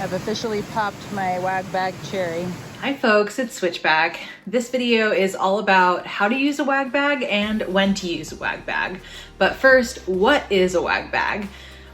I've officially popped my Wag Bag cherry. Hi folks, it's Switchback. This video is all about how to use a Wag Bag and when to use a Wag Bag. But first, what is a Wag Bag?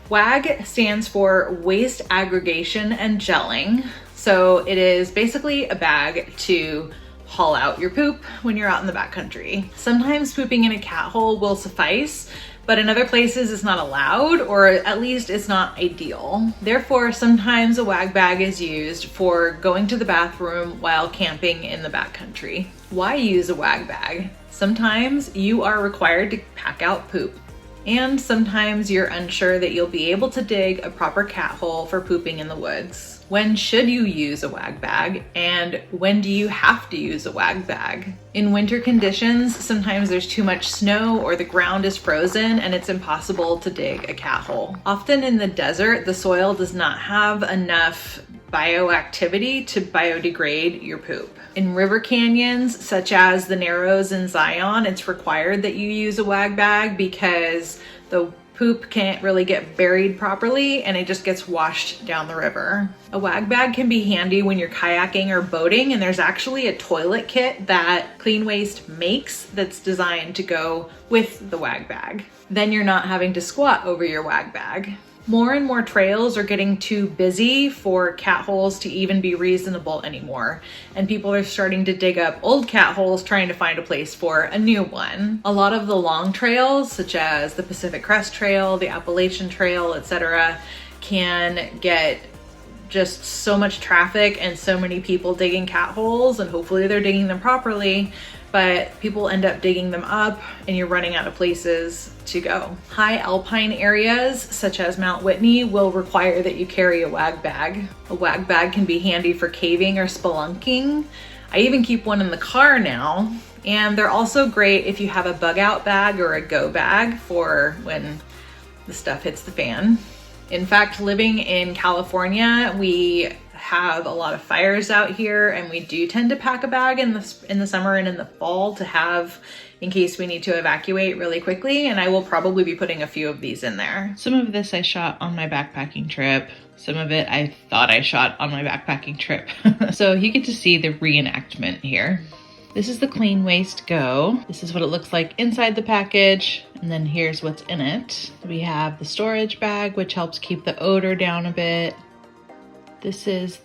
WAG stands for Waste Aggregation and Gelling. So it is basically a bag to haul out your poop when you're out in the backcountry. Sometimes pooping in a cat hole will suffice, but in other places it's not allowed, or at least it's not ideal. Therefore, sometimes a Wag Bag is used for going to the bathroom while camping in the backcountry. Why use a Wag Bag? Sometimes you are required to pack out poop, and sometimes you're unsure that you'll be able to dig a proper cat hole for pooping in the woods. When should you use a Wag Bag, and when do you have to use a Wag Bag? In winter conditions, sometimes there's too much snow or the ground is frozen and it's impossible to dig a cat hole. Often in the desert, the soil does not have enough bioactivity to biodegrade your poop. In river canyons, such as the Narrows in Zion, it's required that you use a Wag Bag because the poop can't really get buried properly and it just gets washed down the river. A Wag Bag can be handy when you're kayaking or boating, and there's actually a toilet kit that CleanWaste makes that's designed to go with the Wag Bag. Then you're not having to squat over your Wag Bag. More and more trails are getting too busy for cat holes to even be reasonable anymore, and people are starting to dig up old cat holes trying to find a place for a new one. A lot of the long trails, such as the Pacific Crest Trail, the Appalachian Trail, etc., can get just so much traffic and so many people digging cat holes, and hopefully they're digging them properly, but people end up digging them up and you're running out of places to go. High alpine areas such as Mount Whitney will require that you carry a Wag Bag. A Wag Bag can be handy for caving or spelunking. I even keep one in the car now. And they're also great if you have a bug out bag or a go bag for when the stuff hits the fan. In fact, living in California, we have a lot of fires out here, and we do tend to pack a bag in the summer and in the fall to have in case we need to evacuate really quickly, and I will probably be putting a few of these in there. Some of this I shot on my backpacking trip. Some of it I thought I shot on my backpacking trip. So you get to see the reenactment here. This is the CleanWaste Go. This is what it looks like inside the package, and then here's what's in it. We have the storage bag, which helps keep the odor down a bit. This is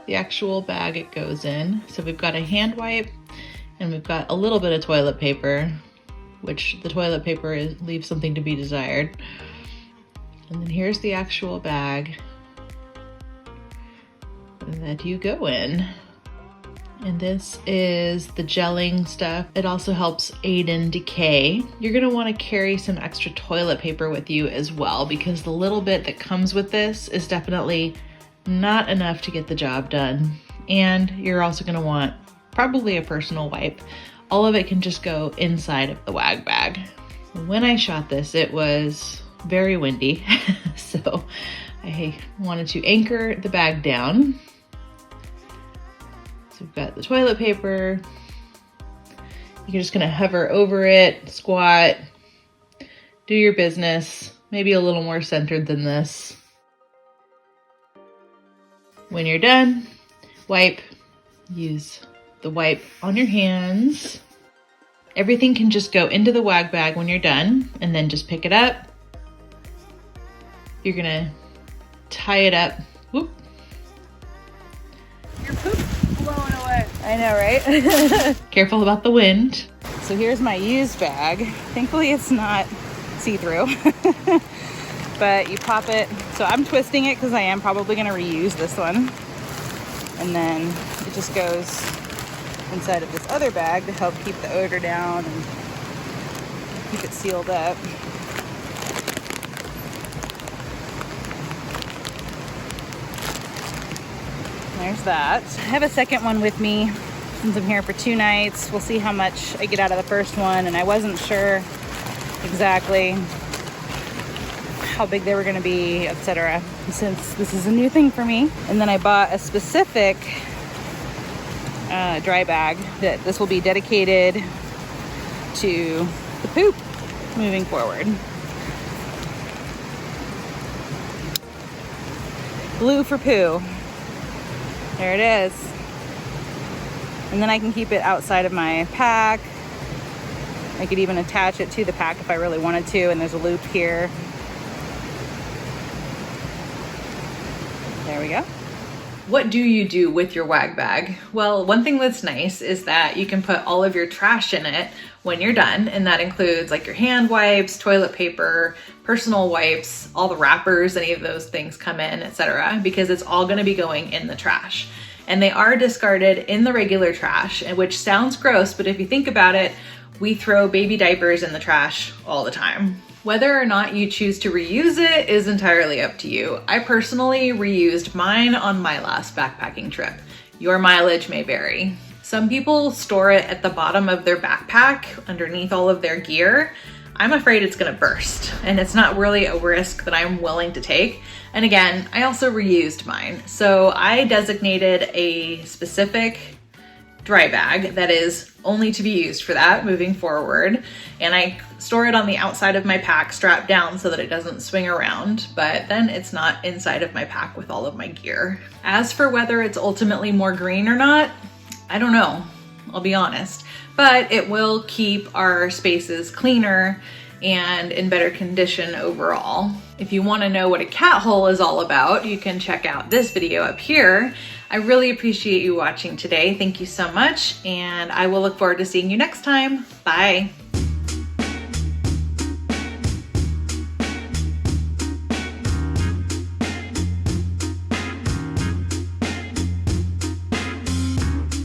the actual bag it goes in. So we've got a hand wipe, and we've got a little bit of toilet paper, which the toilet paper leaves something to be desired. And then here's the actual bag that you go in. And this is the gelling stuff. It also helps aid in decay. You're gonna wanna carry some extra toilet paper with you as well, because the little bit that comes with this is definitely not enough to get the job done. And you're also gonna want probably a personal wipe. All of it can just go inside of the Wag Bag. When I shot this, it was very windy, so I wanted to anchor the bag down. So we've got the toilet paper. You're just gonna hover over it, squat, do your business, maybe a little more centered than this. When you're done, wipe. Use the wipe on your hands. Everything can just go into the Wag Bag when you're done, and then just pick it up. You're gonna tie it up. Whoop. Your poop's blowing away. I know, right? Careful about the wind. So here's my used bag. Thankfully it's not see-through. But you pop it. So I'm twisting it because I am probably gonna reuse this one. And then it just goes inside of this other bag to help keep the odor down and keep it sealed up. There's that. I have a second one with me since I'm here for 2 nights. We'll see how much I get out of the first one, and I wasn't sure exactly how big they were going to be, etc., since this is a new thing for me. And then I bought a specific dry bag that this will be dedicated to the poop moving forward. Blue for poo. There it is. And then I can keep it outside of my pack. I could even attach it to the pack if I really wanted to, and there's a loop here. There we go. What do you do with your Wag Bag? Well, one thing that's nice is that you can put all of your trash in it when you're done, and that includes like your hand wipes, toilet paper, personal wipes, all the wrappers, any of those things come in, etc., because it's all going to be going in the trash. And they are discarded in the regular trash, which sounds gross, but if you think about it, we throw baby diapers in the trash all the time. Whether or not you choose to reuse it is entirely up to you. I personally reused mine on my last backpacking trip. Your mileage may vary. Some people store it at the bottom of their backpack underneath all of their gear. I'm afraid it's gonna burst, and it's not really a risk that I'm willing to take. And again, I also reused mine. So I designated a specific dry bag that is only to be used for that moving forward. And I store it on the outside of my pack strapped down so that it doesn't swing around, but then it's not inside of my pack with all of my gear. As for whether it's ultimately more green or not, I don't know, I'll be honest, but it will keep our spaces cleaner and in better condition overall. If you want to know what a cat hole is all about, you can check out this video up here. I really appreciate you watching today. Thank you so much, and I will look forward to seeing you next time. Bye.